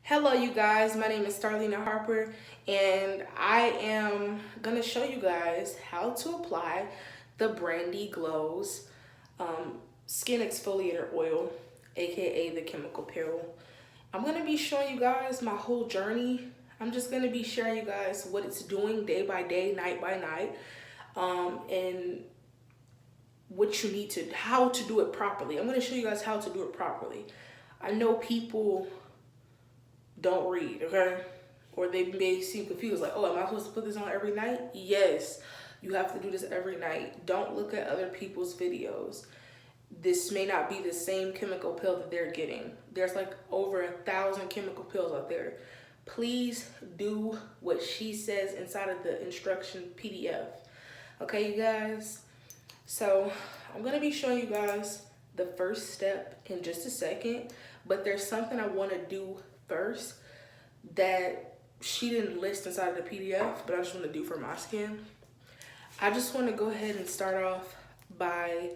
Hello you guys, my name is Starlina Harper and I am gonna show you guys how to apply the Thebrandiglow's skin exfoliator oil, aka the chemical peel. I'm gonna be showing you guys my whole journey. I'm just gonna be sharing you guys what it's doing day by day, night by night, and what you need to, how to do it properly. I'm gonna show you guys how to do it properly. I know people don't read, okay? Or they may seem confused, like, oh, am I supposed to put this on every night? Yes, you have to do this every night. Don't look at other people's videos. This may not be the same chemical pill that they're getting. There's like over 1,000 chemical pills out there. Please do what she says inside of the instruction PDF. Okay, you guys? So I'm gonna be showing you guys the first step in just a second, but there's something I wanna do first that she didn't list inside of the PDF, but I just want to do for my skin. I just want to go ahead and start off by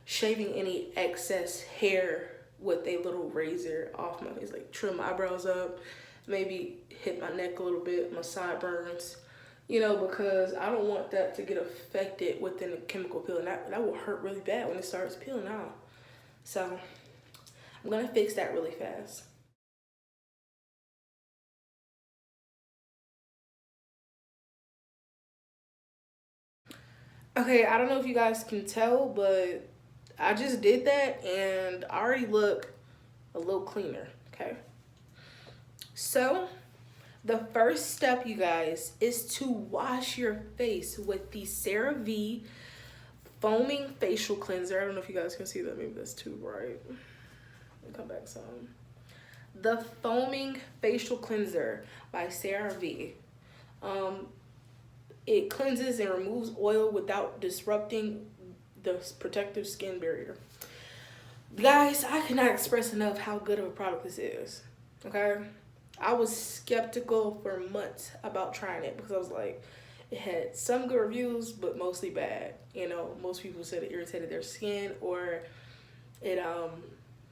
shaving any excess hair with a little razor off my face, like trim my eyebrows up, maybe hit my neck a little bit, my sideburns, you know, because I don't want that to get affected within the chemical peel, and that will hurt really bad when it starts peeling out. So I'm gonna fix that really fast. Okay, I don't know if you guys can tell, but I just did that and I already look a little cleaner, okay? So, the first step, you guys, is to wash your face with the CeraVe Foaming Facial Cleanser. I don't know if you guys can see that, maybe that's too bright. Let me come back some. The Foaming Facial Cleanser by CeraVe. It cleanses and removes oil without disrupting the protective skin barrier. Guys, I cannot express enough how good of a product this is, okay? I was skeptical for months about trying it because I was like, it had some good reviews, but mostly bad. You know, most people said it irritated their skin or it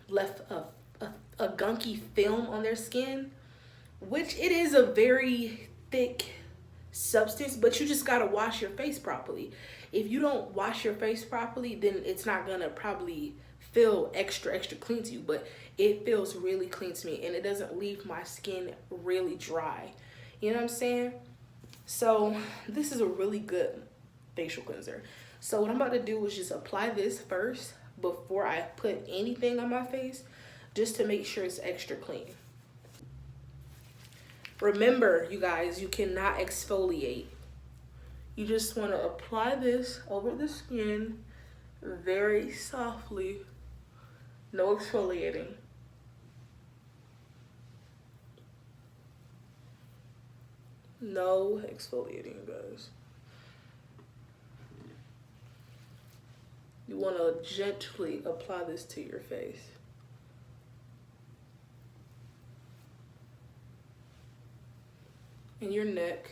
left a gunky film on their skin, which it is a very thick substance, but you just gotta wash your face properly. If you don't wash your face properly, then it's not gonna probably feel extra clean to you, but it feels really clean to me and it doesn't leave my skin really dry. You know what I'm saying? So this is a really good facial cleanser. So what I'm about to do is just apply this first before I put anything on my face, just to make sure it's extra clean. Remember, you guys, you cannot exfoliate. You just want to apply this over the skin very softly. No exfoliating. No exfoliating, guys. You want to gently apply this to your face. In your neck,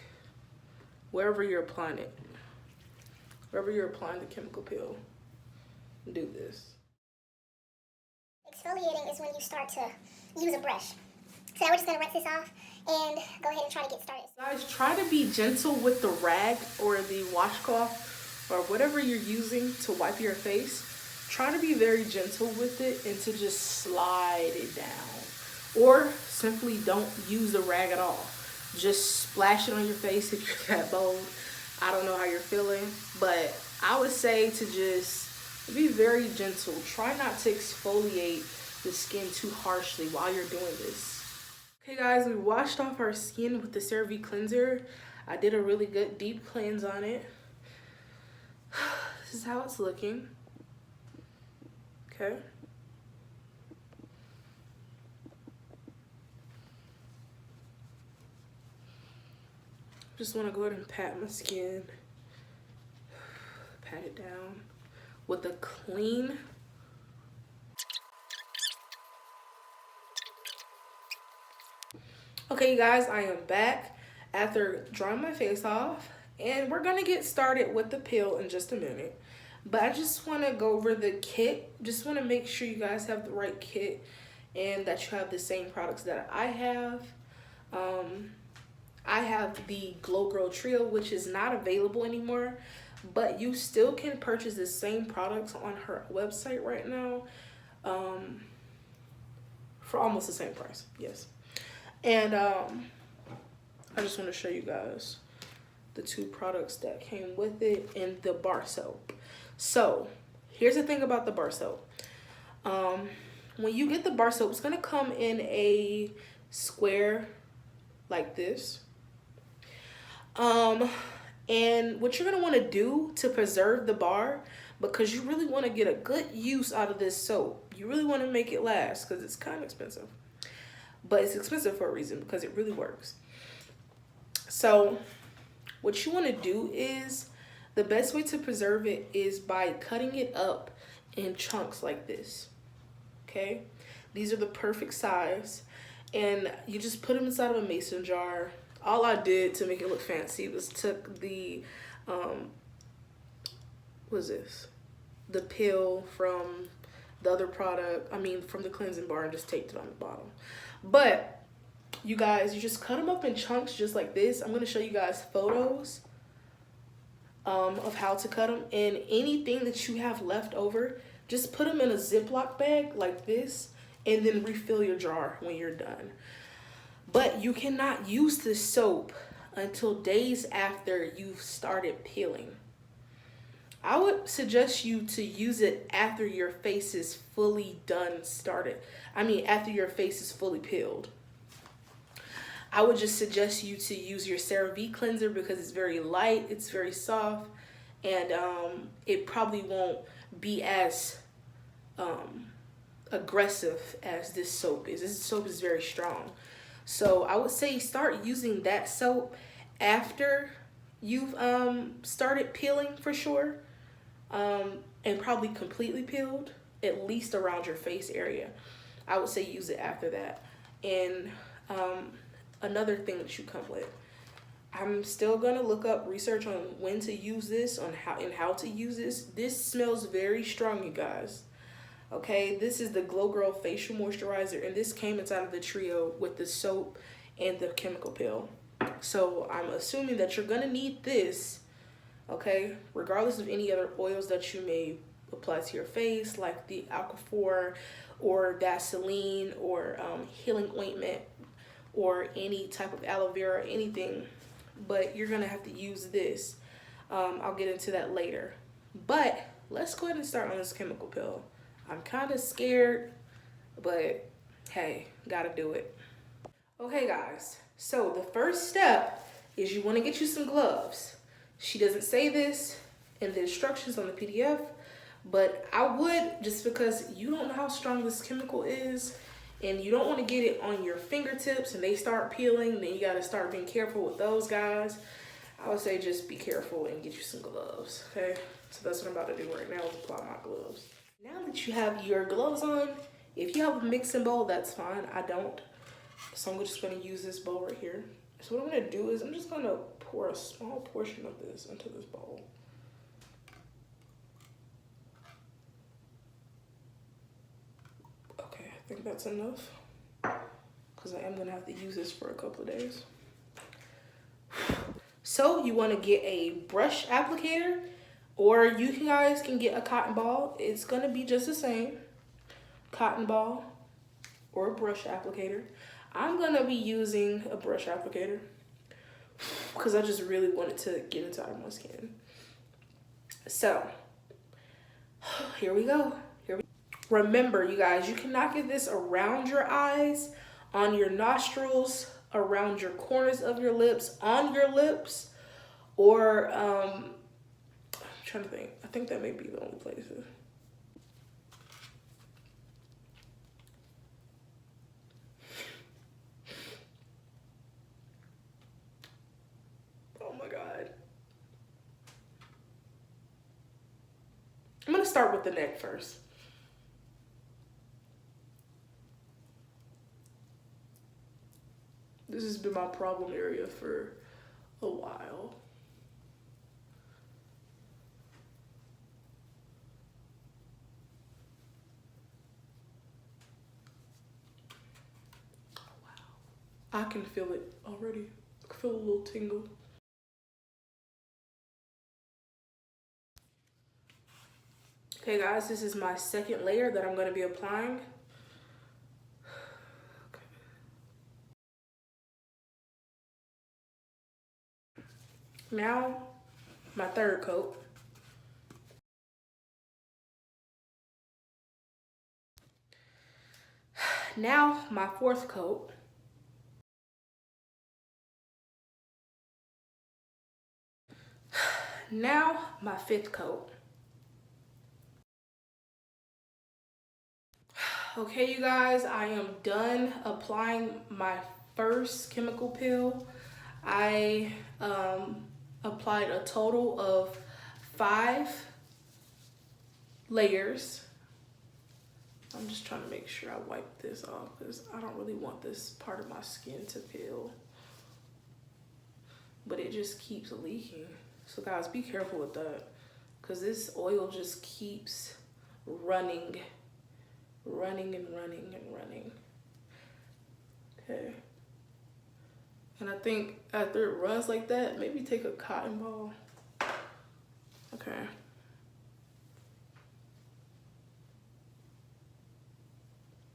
wherever you're applying it, wherever you're applying the chemical peel, do this. Exfoliating is when you start to use a brush. So now we're just going to rinse this off and go ahead and try to get started. Guys, try to be gentle with the rag or the washcloth or whatever you're using to wipe your face. Try to be very gentle with it and to just slide it down. Or simply don't use the rag at all. Just splash it on your face if you're that bold. I don't know how you're feeling, but I would say to just be very gentle. Try not to exfoliate the skin too harshly while you're doing this. Okay guys, we washed off our skin with the CeraVe cleanser. I did a really good deep cleanse on it. This is how it's looking. Okay. Just want to go ahead and pat my skin, pat it down with a clean. Okay, you guys, I am back after drying my face off, and we're gonna get started with the peel in just a minute. But I just want to go over the kit. Just want to make sure you guys have the right kit and that you have the same products that I have. I have the Glow Girl Trio, which is not available anymore, but you still can purchase the same products on her website right now, for almost the same price. Yes. And I just want to show you guys the two products that came with it and the bar soap. So here's the thing about the bar soap. When you get the bar soap, it's gonna come in a square like this. And what you're gonna want to do to preserve the bar, because you really want to get a good use out of this soap, you really want to make it last, because it's kind of expensive, but it's expensive for a reason, because it really works. So what you want to do is, the best way to preserve it is by cutting it up in chunks like this. Okay, these are the perfect size, and you just put them inside of a mason jar. All I did to make it look fancy was took the what is this, the pill from the other product, from the cleansing bar, and just taped it on the bottom. But you guys, you just cut them up in chunks just like this. I'm going to show you guys photos of how to cut them, and anything that you have left over, just put them in a Ziploc bag like this, and then refill your jar when you're done. But you cannot use this soap until days after you've started peeling. I would suggest you to use it after your face is fully after your face is fully peeled. I would just suggest you to use your CeraVe cleanser, because it's very light, it's very soft, and it probably won't be as aggressive as this soap is. This soap is very strong. So I would say start using that soap after you've started peeling for sure, and probably completely peeled, at least around your face area. I would say use it after that. And another thing that you come with, I'm still gonna look up research on when to use this, on how to use this. This smells very strong, you guys. Okay, this is the Glow Girl Facial Moisturizer, and this came inside of the trio with the soap and the chemical peel. So I'm assuming that you're gonna need this, okay, regardless of any other oils that you may apply to your face, like the Aquaphor or Vaseline or healing ointment or any type of aloe vera, anything. But you're gonna have to use this. I'll get into that later. But let's go ahead and start on this chemical peel. I'm kind of scared, but hey, gotta do it. Okay guys, so the first step is you want to get you some gloves. She doesn't say this in the instructions on the PDF, but I would, just because you don't know how strong this chemical is, and you don't want to get it on your fingertips and they start peeling, then you got to start being careful with those guys. I would say just be careful and get you some gloves, okay? So that's what I'm about to do right now, is apply my gloves. Now that you have your gloves on, if you have a mixing bowl, that's fine. I don't. So I'm just going to use this bowl right here. So what I'm going to do is I'm just going to pour a small portion of this into this bowl. Okay, I think that's enough, because I am going to have to use this for a couple of days. So you want to get a brush applicator, or you guys can get a cotton ball. It's going to be just the same. Cotton ball or a brush applicator. I'm going to be using a brush applicator because I just really wanted to get inside my skin. So here we go. Remember, you guys, you cannot get this around your eyes, on your nostrils, around your corners of your lips, on your lips, or I'm trying to think. I think that may be the only places. Oh my God. I'm gonna start with the neck first. This has been my problem area for a while. I can feel it already. I can feel a little tingle. Okay guys, this is my second layer that I'm going to be applying. Okay. Now, my third coat. Now, my fourth coat. Now, my fifth coat. Okay, you guys, I am done applying my first chemical peel. I applied a total of 5 layers. I'm just trying to make sure I wipe this off because I don't really want this part of my skin to peel. But it just keeps leaking. So guys, be careful with that because this oil just keeps running and running and running. Okay. And I think after it runs like that, maybe take a cotton ball. Okay.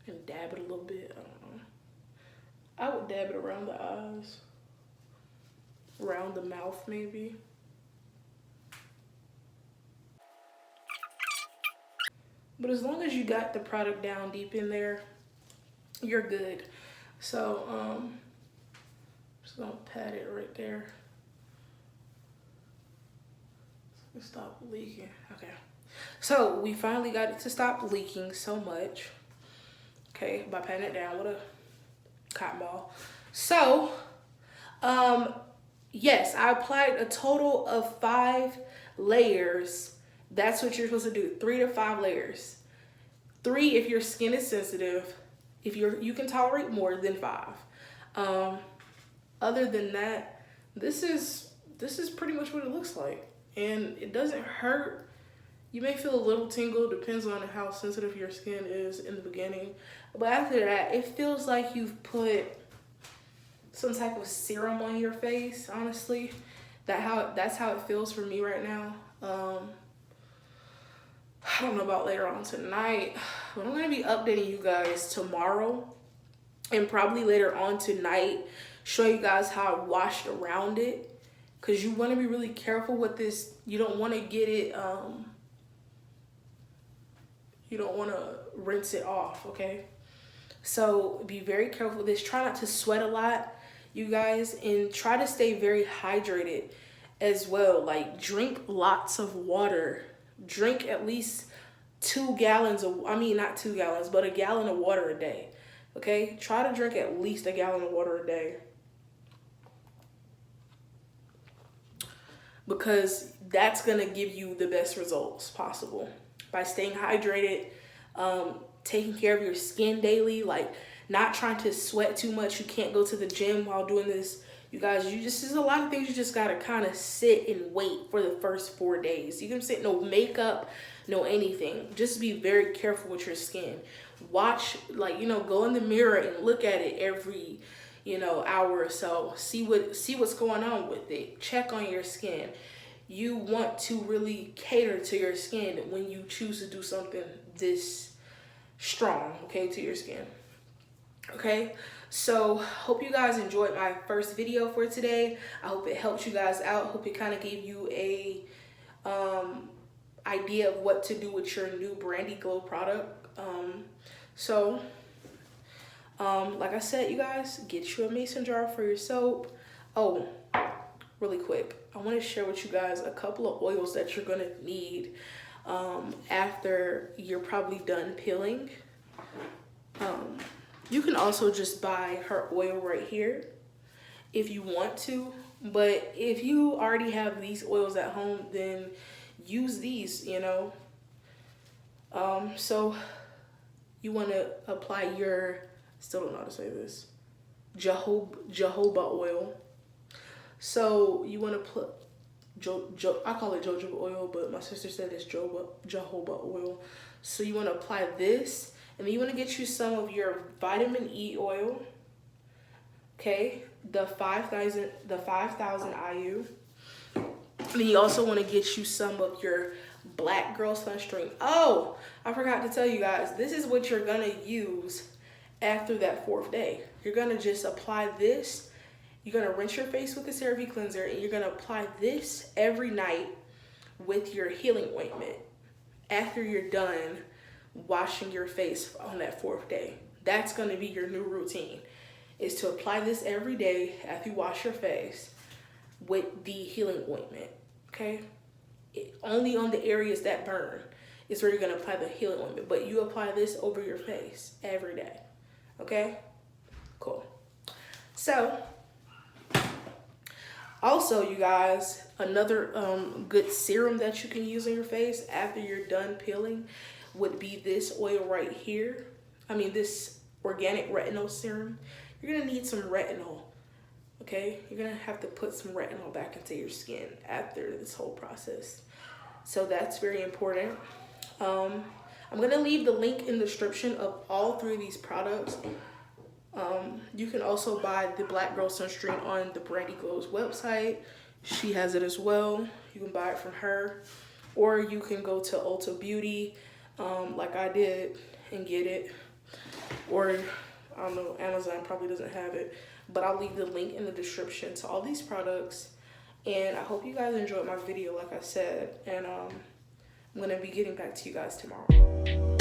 And dab it a little bit, I don't know. I would dab it around the eyes. Around the mouth maybe. But as long as you got the product down deep in there, you're good. So, I'm just gonna pat it right there. So it stop leaking, okay. So we finally got it to stop leaking so much. Okay, by patting it down with a cotton ball. So, yes, I applied a total of 5 layers. That's what you're supposed to do, 3 to 5 layers. 3 if your skin is sensitive. If you can tolerate more than 5. Other than that, this is pretty much what it looks like, and it doesn't hurt. You may feel a little tingle, depends on how sensitive your skin is in the beginning, but after that, it feels like you've put some type of serum on your face. Honestly, that's how it feels for me right now. I don't know about later on tonight, but I'm gonna be updating you guys tomorrow and probably later on tonight, show you guys how I washed around it, because you want to be really careful with this. You don't want to get it, you don't want to rinse it off, okay? So be very careful with this. Try not to sweat a lot, you guys, and try to stay very hydrated as well. Like, drink lots of water. Drink at least 2 gallons of, I mean, not 2 gallons, but a gallon of water a day. Okay, try to drink at least a gallon of water a day, because that's gonna give you the best results possible by staying hydrated, taking care of your skin daily, like not trying to sweat too much. You can't go to the gym while doing this. You guys, there's a lot of things you just gotta kind of sit and wait for the first 4 days. You can sit, no makeup, no anything. Just be very careful with your skin. Watch, like, go in the mirror and look at it every, hour or so. See what's going on with it. Check on your skin. You want to really cater to your skin when you choose to do something this strong, okay, to your skin. Okay, so hope you guys enjoyed my first video for today. I hope it helped you guys out. Hope it kind of gave you a idea of what to do with your new Thebrandiglow product. Like I said, you guys, get you a mason jar for your soap. Oh, really quick, I want to share with you guys a couple of oils that you're gonna need after you're probably done peeling. You can also just buy her oil right here if you want to, but if you already have these oils at home, then use these, so you want to apply your, still don't know how to say this, jojoba oil. So you want to put I call it jojoba oil, but my sister said it's jojoba oil. So you want to apply this, and then you want to get you some of your vitamin E oil, Okay, the 5,000 IU. Then you also want to get you some of your Black Girl sunscreen. Oh, I forgot to tell you guys, this is what you're gonna use after that 4th day. You're gonna just apply this. You're gonna rinse your face with the CeraVe cleanser, and you're gonna apply this every night with your healing ointment after you're done washing your face on that 4th day. That's gonna be your new routine, is to apply this every day after you wash your face with the healing ointment, okay? Only on the areas that burn is where you're gonna apply the healing ointment, but you apply this over your face every day, okay? Cool. So, also, you guys, another good serum that you can use on your face after you're done peeling would be this oil right here. This organic retinol serum. You're gonna need some retinol, okay? You're gonna have to put some retinol back into your skin after this whole process. So that's very important. I'm gonna leave the link in the description of all 3 of these products. You can also buy the Black Girl sunscreen on the Thebrandiglow's website. She has it as well. You can buy it from her, or you can go to Ulta Beauty, like I did, and get it. Or I don't know, Amazon probably doesn't have it, but I'll leave the link in the description to all these products. And I hope you guys enjoyed my video, like I said, and I'm gonna be getting back to you guys tomorrow.